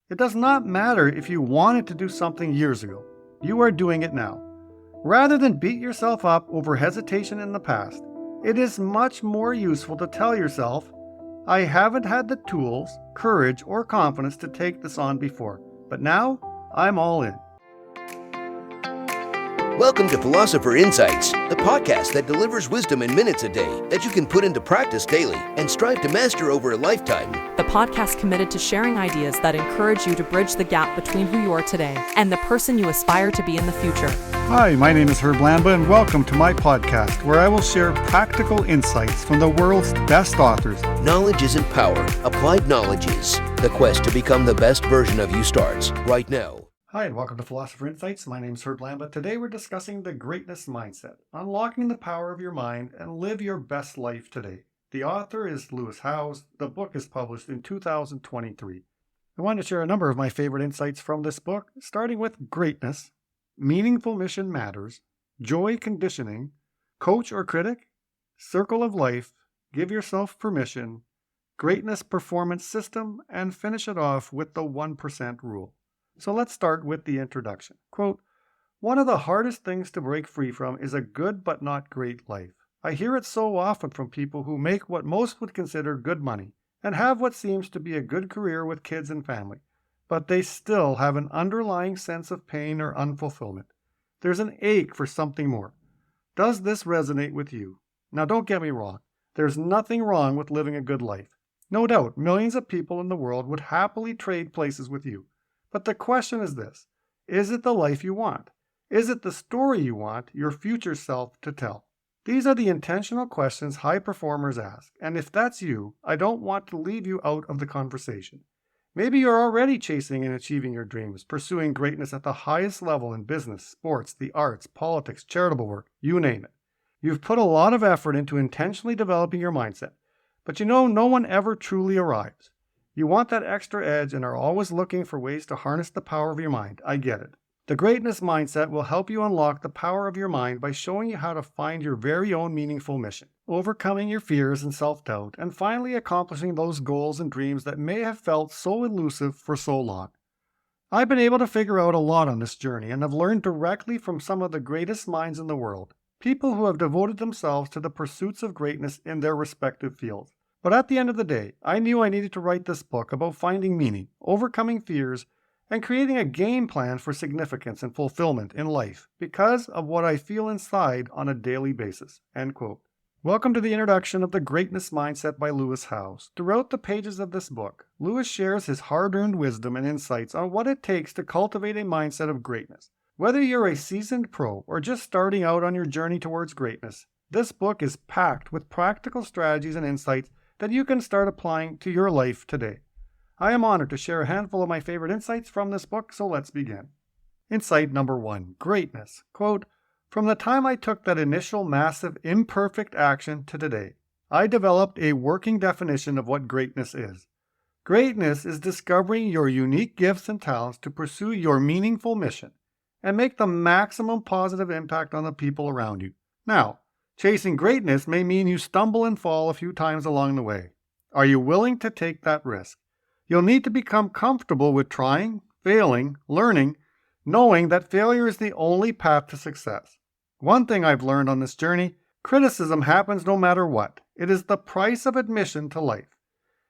It does not matter if you wanted to do something years ago. You are doing it now. Rather than beat yourself up over hesitation in the past, it is much more useful to tell yourself, I haven't had the tools, courage, or confidence to take this on before, but now I'm all in. Welcome to Philosopher Insights, the podcast that delivers wisdom in minutes a day that you can put into practice daily and strive to master over a lifetime. The podcast committed to sharing ideas that encourage you to bridge the gap between who you are today and the person you aspire to be in the future. Hi, my name is Herb Lamba, and welcome to my podcast, where I will share practical insights from the world's best authors. Knowledge isn't power. Applied knowledge is. The quest to become the best version of you starts right now. Hi, and welcome to Philosopher Insights. My name is Herb Lamba. Today we're discussing the greatness mindset, unlocking the power of your mind and live your best life today. The author is Lewis Howes. The book is published in 2023. I want to share a number of my favorite insights from this book, starting with greatness, meaningful mission matters, joy conditioning, coach or critic, circle of life, give yourself permission, greatness performance system, and finish it off with the 1% rule. So let's start with the introduction. Quote, one of the hardest things to break free from is a good but not great life. I hear it so often from people who make what most would consider good money and have what seems to be a good career with kids and family, but they still have an underlying sense of pain or unfulfillment. There's an ache for something more. Does this resonate with you? Now don't get me wrong. There's nothing wrong with living a good life. No doubt, millions of people in the world would happily trade places with you. But the question is this, is it the life you want? Is it the story you want your future self to tell? These are the intentional questions high performers ask, and if that's you, I don't want to leave you out of the conversation. Maybe you're already chasing and achieving your dreams, pursuing greatness at the highest level in business, sports, the arts, politics, charitable work, you name it. You've put a lot of effort into intentionally developing your mindset, but no one ever truly arrives. You want that extra edge and are always looking for ways to harness the power of your mind. I get it. The greatness mindset will help you unlock the power of your mind by showing you how to find your very own meaningful mission, overcoming your fears and self-doubt, and finally accomplishing those goals and dreams that may have felt so elusive for so long. I've been able to figure out a lot on this journey and have learned directly from some of the greatest minds in the world, people who have devoted themselves to the pursuits of greatness in their respective fields. But at the end of the day, I knew I needed to write this book about finding meaning, overcoming fears, and creating a game plan for significance and fulfillment in life because of what I feel inside on a daily basis." End quote. Welcome to the introduction of The Greatness Mindset by Lewis Howes. Throughout the pages of this book, Lewis shares his hard-earned wisdom and insights on what it takes to cultivate a mindset of greatness. Whether you're a seasoned pro or just starting out on your journey towards greatness, this book is packed with practical strategies and insights that you can start applying to your life today. I am honored to share a handful of my favorite insights from this book, so let's begin. Insight number 1, greatness. Quote, from the time I took that initial massive imperfect action to today, I developed a working definition of what greatness is. Greatness is discovering your unique gifts and talents to pursue your meaningful mission and make the maximum positive impact on the people around you. Now, chasing greatness may mean you stumble and fall a few times along the way. Are you willing to take that risk? You'll need to become comfortable with trying, failing, learning, knowing that failure is the only path to success. One thing I've learned on this journey, criticism happens no matter what. It is the price of admission to life.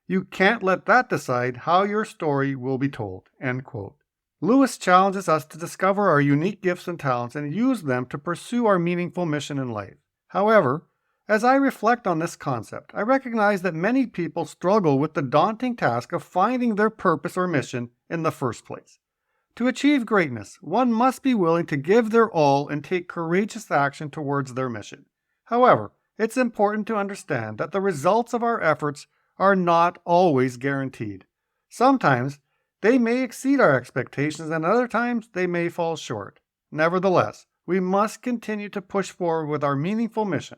You can't let that decide how your story will be told. End quote. Lewis challenges us to discover our unique gifts and talents and use them to pursue our meaningful mission in life. However, as I reflect on this concept, I recognize that many people struggle with the daunting task of finding their purpose or mission in the first place. To achieve greatness, one must be willing to give their all and take courageous action towards their mission. However, it's important to understand that the results of our efforts are not always guaranteed. Sometimes they may exceed our expectations and other times they may fall short. Nevertheless, we must continue to push forward with our meaningful mission,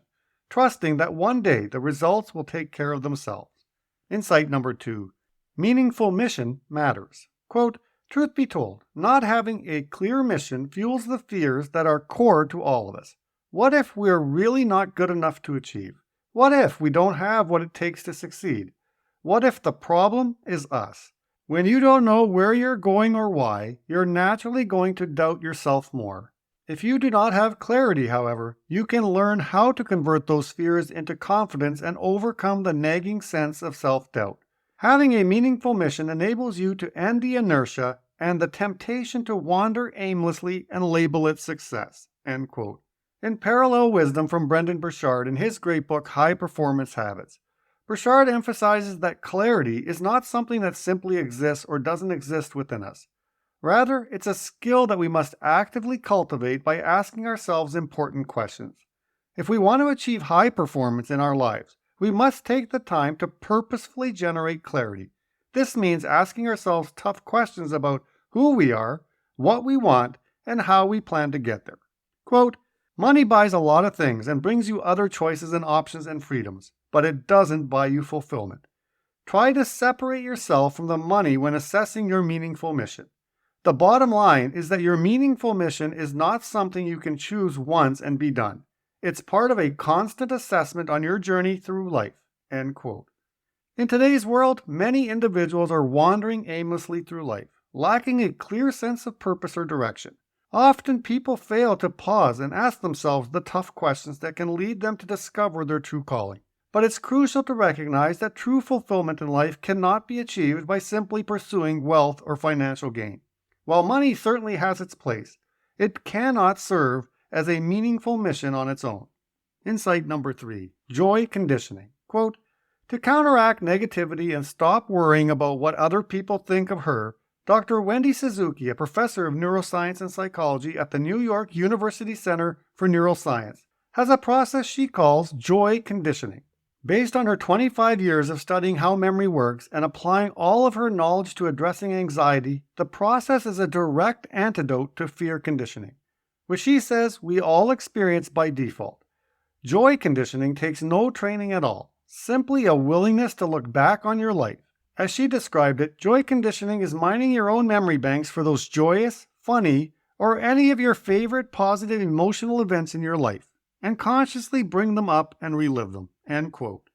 trusting that one day the results will take care of themselves. Insight number 2, meaningful mission matters. Quote, truth be told, not having a clear mission fuels the fears that are core to all of us. What if we're really not good enough to achieve? What if we don't have what it takes to succeed? What if the problem is us? When you don't know where you're going or why, you're naturally going to doubt yourself more. If you do not have clarity, however, you can learn how to convert those fears into confidence and overcome the nagging sense of self-doubt. Having a meaningful mission enables you to end the inertia and the temptation to wander aimlessly and label it success." End quote. In parallel wisdom from Brendon Burchard in his great book High Performance Habits, Burchard emphasizes that clarity is not something that simply exists or doesn't exist within us. Rather, it's a skill that we must actively cultivate by asking ourselves important questions. If we want to achieve high performance in our lives, we must take the time to purposefully generate clarity. This means asking ourselves tough questions about who we are, what we want, and how we plan to get there. Quote, "Money buys a lot of things and brings you other choices and options and freedoms, but it doesn't buy you fulfillment. Try to separate yourself from the money when assessing your meaningful mission. The bottom line is that your meaningful mission is not something you can choose once and be done. It's part of a constant assessment on your journey through life." End quote. In today's world, many individuals are wandering aimlessly through life, lacking a clear sense of purpose or direction. Often people fail to pause and ask themselves the tough questions that can lead them to discover their true calling. But it's crucial to recognize that true fulfillment in life cannot be achieved by simply pursuing wealth or financial gain. While money certainly has its place, it cannot serve as a meaningful mission on its own. Insight number 3, joy conditioning. Quote, "To counteract negativity and stop worrying about what other people think of her, Dr. Wendy Suzuki, a professor of neuroscience and psychology at the New York University Center for Neuroscience, has a process she calls joy conditioning. Based on her 25 years of studying how memory works and applying all of her knowledge to addressing anxiety, the process is a direct antidote to fear conditioning, which she says we all experience by default. Joy conditioning takes no training at all, simply a willingness to look back on your life. As she described it, joy conditioning is mining your own memory banks for those joyous, funny, or any of your favorite positive emotional events in your life, and consciously bring them up and relive them." End quote.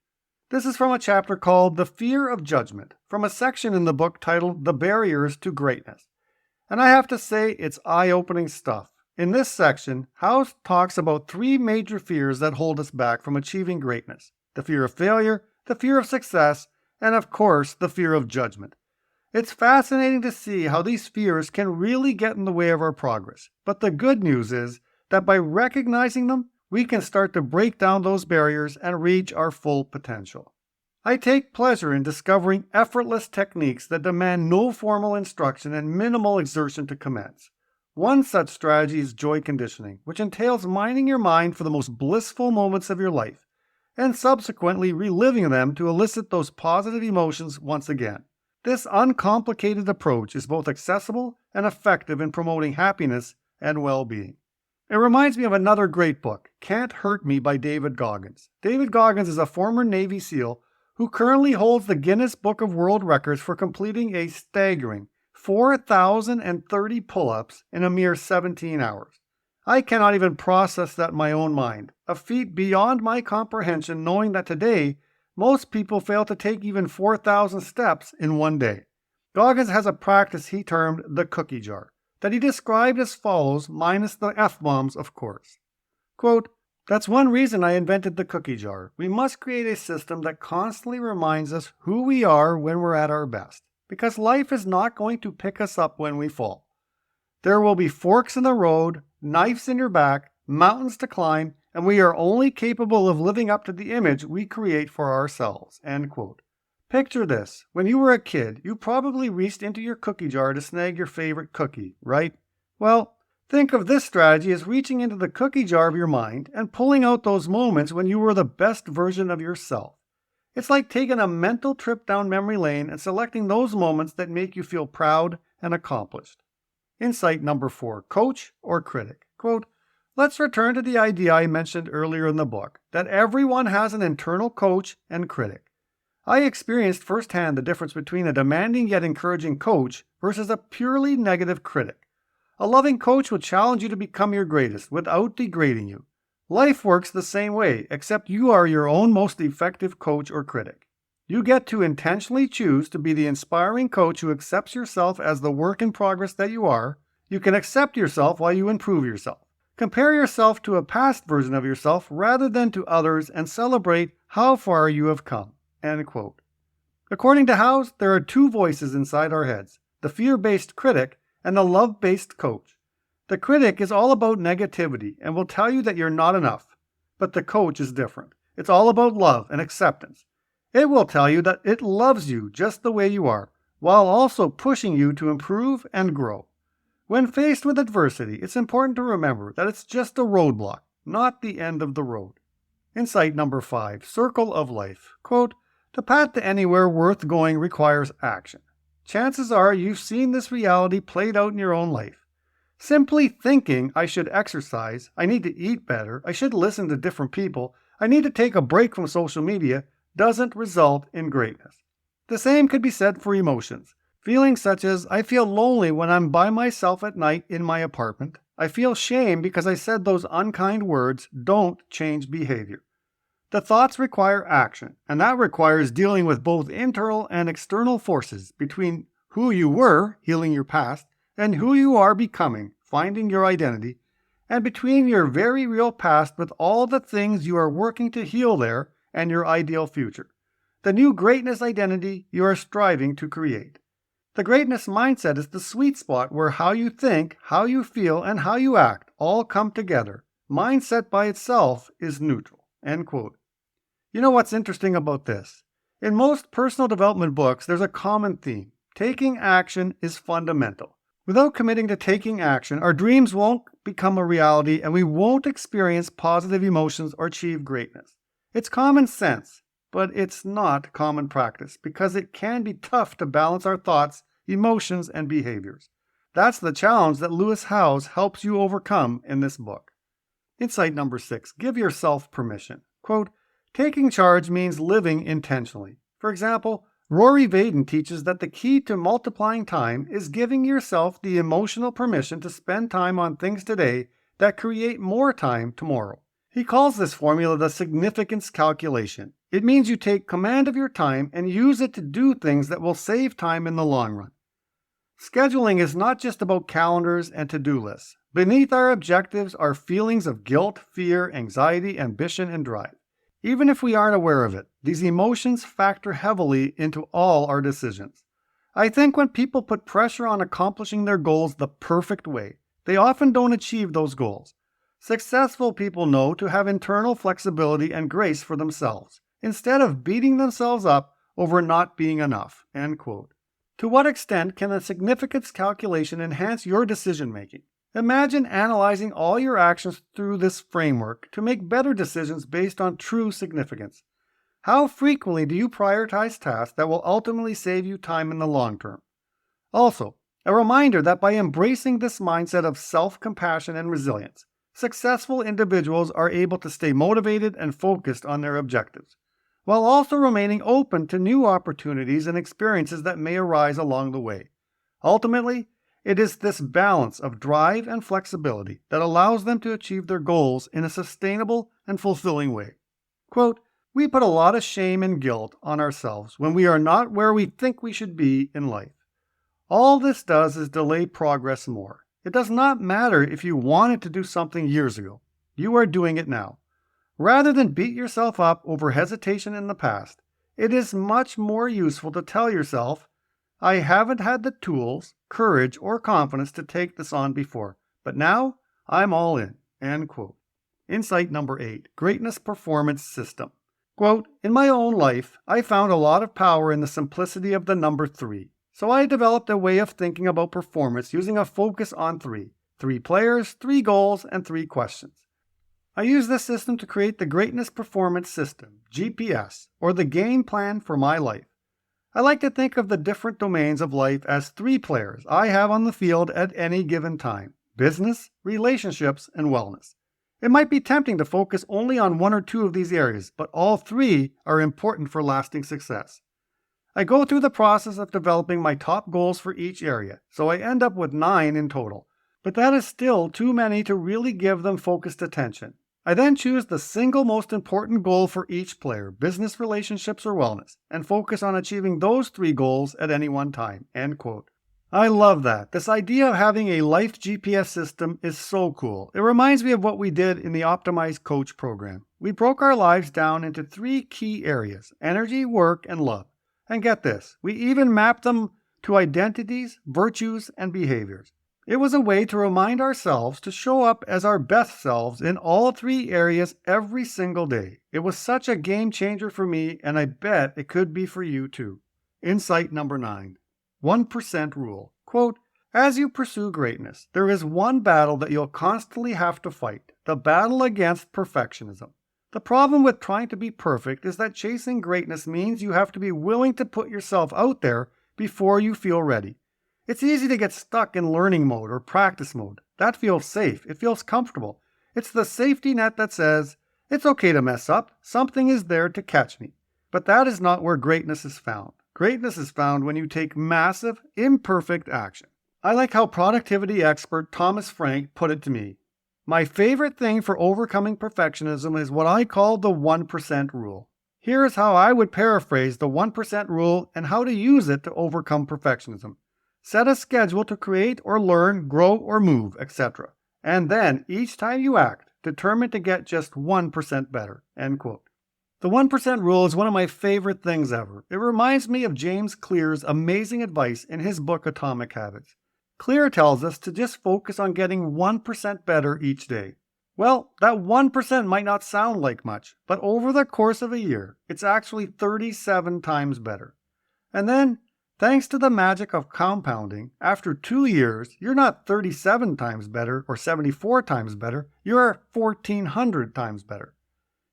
This is from a chapter called The Fear of Judgment, from a section in the book titled The Barriers to Greatness. And I have to say, it's eye-opening stuff. In this section, House talks about 3 major fears that hold us back from achieving greatness: the fear of failure, the fear of success, and of course, the fear of judgment. It's fascinating to see how these fears can really get in the way of our progress. But the good news is that by recognizing them, we can start to break down those barriers and reach our full potential. I take pleasure in discovering effortless techniques that demand no formal instruction and minimal exertion to commence. One such strategy is joy conditioning, which entails mining your mind for the most blissful moments of your life, and subsequently reliving them to elicit those positive emotions once again. This uncomplicated approach is both accessible and effective in promoting happiness and well-being. It reminds me of another great book, Can't Hurt Me by David Goggins. David Goggins is a former Navy SEAL who currently holds the Guinness Book of World Records for completing a staggering 4,030 pull-ups in a mere 17 hours. I cannot even process that in my own mind, a feat beyond my comprehension, knowing that today, most people fail to take even 4,000 steps in one day. Goggins has a practice he termed the cookie jar, that he described as follows, minus the F-bombs, of course. Quote, "That's one reason I invented the cookie jar. We must create a system that constantly reminds us who we are when we're at our best, because life is not going to pick us up when we fall. There will be forks in the road, knives in your back, mountains to climb, and we are only capable of living up to the image we create for ourselves." End quote. Picture this. When you were a kid, you probably reached into your cookie jar to snag your favorite cookie, right? Well, think of this strategy as reaching into the cookie jar of your mind and pulling out those moments when you were the best version of yourself. It's like taking a mental trip down memory lane and selecting those moments that make you feel proud and accomplished. Insight number 4, coach or critic. Quote, "Let's return to the idea I mentioned earlier in the book, that everyone has an internal coach and critic. I experienced firsthand the difference between a demanding yet encouraging coach versus a purely negative critic. A loving coach will challenge you to become your greatest without degrading you. Life works the same way, except you are your own most effective coach or critic. You get to intentionally choose to be the inspiring coach who accepts yourself as the work in progress that you are. You can accept yourself while you improve yourself. Compare yourself to a past version of yourself rather than to others and celebrate how far you have come. End quote. According to House, there are two voices inside our heads, the fear-based critic and the love-based coach. The critic is all about negativity and will tell you that you're not enough, but the coach is different. It's all about love and acceptance. It will tell you that it loves you just the way you are, while also pushing you to improve and grow. When faced with adversity, it's important to remember that it's just a roadblock, not the end of the road. Insight number 5, circle of life. Quote, "The path to anywhere worth going requires action." Chances are you've seen this reality played out in your own life. Simply thinking, I should exercise, I need to eat better, I should listen to different people, I need to take a break from social media, doesn't result in greatness. The same could be said for emotions. Feelings such as, I feel lonely when I'm by myself at night in my apartment, I feel shame because I said those unkind words, don't change behavior. The thoughts require action, and that requires dealing with both internal and external forces between who you were, healing your past, and who you are becoming, finding your identity, and between your very real past with all the things you are working to heal there and your ideal future, the new greatness identity you are striving to create. The greatness mindset is the sweet spot where how you think, how you feel, and how you act all come together. Mindset by itself is neutral. End quote. You know what's interesting about this? In most personal development books, there's a common theme. Taking action is fundamental. Without committing to taking action, our dreams won't become a reality and we won't experience positive emotions or achieve greatness. It's common sense, but it's not common practice because it can be tough to balance our thoughts, emotions, and behaviors. That's the challenge that Lewis Howes helps you overcome in this book. Insight number 6, give yourself permission. Quote, taking charge means living intentionally. For example, Rory Vaden teaches that the key to multiplying time is giving yourself the emotional permission to spend time on things today that create more time tomorrow. He calls this formula the significance calculation. It means you take command of your time and use it to do things that will save time in the long run. Scheduling is not just about calendars and to-do lists. Beneath our objectives are feelings of guilt, fear, anxiety, ambition, and drive. Even if we aren't aware of it, these emotions factor heavily into all our decisions. I think when people put pressure on accomplishing their goals the perfect way, they often don't achieve those goals. Successful people know to have internal flexibility and grace for themselves, instead of beating themselves up over not being enough. End quote. To what extent can the significance calculation enhance your decision-making? Imagine analyzing all your actions through this framework to make better decisions based on true significance. How frequently do you prioritize tasks that will ultimately save you time in the long term? Also, a reminder that by embracing this mindset of self-compassion and resilience, successful individuals are able to stay motivated and focused on their objectives, while also remaining open to new opportunities and experiences that may arise along the way. Ultimately, it is this balance of drive and flexibility that allows them to achieve their goals in a sustainable and fulfilling way. Quote, we put a lot of shame and guilt on ourselves when we are not where we think we should be in life. All this does is delay progress more. It does not matter if you wanted to do something years ago. You are doing it now. Rather than beat yourself up over hesitation in the past, it is much more useful to tell yourself, I haven't had the tools, courage, or confidence to take this on before, but now I'm all in. End quote. Insight number 8, Greatness Performance System. Quote, in my own life, I found a lot of power in the simplicity of the number 3. So I developed a way of thinking about performance using a focus on 3. 3 players, 3 goals, and 3 questions. I use this system to create the Greatness Performance System, GPS, or the game plan for my life. I like to think of the different domains of life as 3 players I have on the field at any given time: business, relationships, and wellness. It might be tempting to focus only on 1 or 2 of these areas, but all 3 are important for lasting success. I go through the process of developing my top goals for each area, so I end up with 9 in total, but that is still too many to really give them focused attention. I then choose the single most important goal for each player, business, relationships, or wellness, and focus on achieving those 3 goals at any one time." End quote. I love that. This idea of having a life GPS system is so cool. It reminds me of what we did in the Optimized Coach program. We broke our lives down into 3 key areas: energy, work, and love. And get this, we even mapped them to identities, virtues, and behaviors. It was a way to remind ourselves to show up as our best selves in all 3 areas every single day. It was such a game changer for me, and I bet it could be for you too. Insight number 9. 1% rule. Quote, "As you pursue greatness, there is one battle that you'll constantly have to fight, the battle against perfectionism. The problem with trying to be perfect is that chasing greatness means you have to be willing to put yourself out there before you feel ready. It's easy to get stuck in learning mode or practice mode. That feels safe. It feels comfortable. It's the safety net that says, it's okay to mess up. Something is there to catch me. But that is not where greatness is found. Greatness is found when you take massive, imperfect action. I like how productivity expert Thomas Frank put it to me. My favorite thing for overcoming perfectionism is what I call the 1% rule. Here is how I would paraphrase the 1% rule and how to use it to overcome perfectionism. Set a schedule to create or learn, grow or move, etc. And then, each time you act, determine to get just 1% better." End quote. The 1% rule is one of my favorite things ever. It reminds me of James Clear's amazing advice in his book Atomic Habits. Clear tells us to just focus on getting 1% better each day. Well, that 1% might not sound like much, but over the course of a year, it's actually 37 times better. And then, thanks to the magic of compounding, after 2 years, you're not 37 times better or 74 times better, you're 1,400 times better.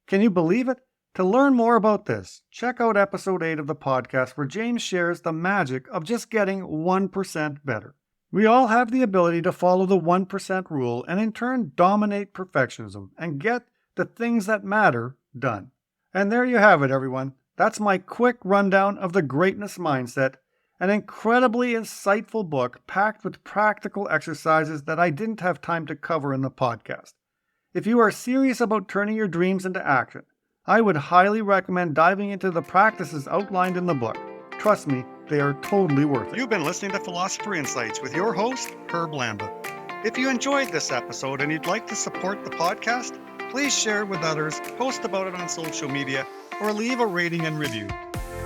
Can you believe it? To learn more about this, check out episode 8 of the podcast where James shares the magic of just getting 1% better. We all have the ability to follow the 1% rule and in turn dominate perfectionism and get the things that matter done. And there you have it, everyone. That's my quick rundown of the Greatness Mindset, an incredibly insightful book packed with practical exercises that I didn't have time to cover in the podcast. If you are serious about turning your dreams into action, I would highly recommend diving into the practices outlined in the book. Trust me, they are totally worth it. You've been listening to Philosopher Insights with your host, Herb Lamba. If you enjoyed this episode and you'd like to support the podcast, please share it with others, post about it on social media, or leave a rating and review.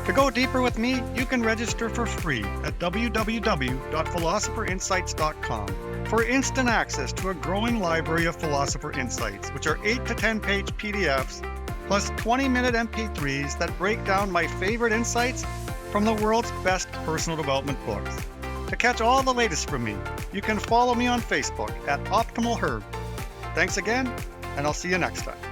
To go deeper with me, you can register for free at www.philosopherinsights.com for instant access to a growing library of Philosopher Insights, which are 8 to 10 page PDFs plus 20-minute MP3s that break down my favorite insights from the world's best personal development books. To catch all the latest from me, you can follow me on Facebook at Optimal Herb. Thanks again, and I'll see you next time.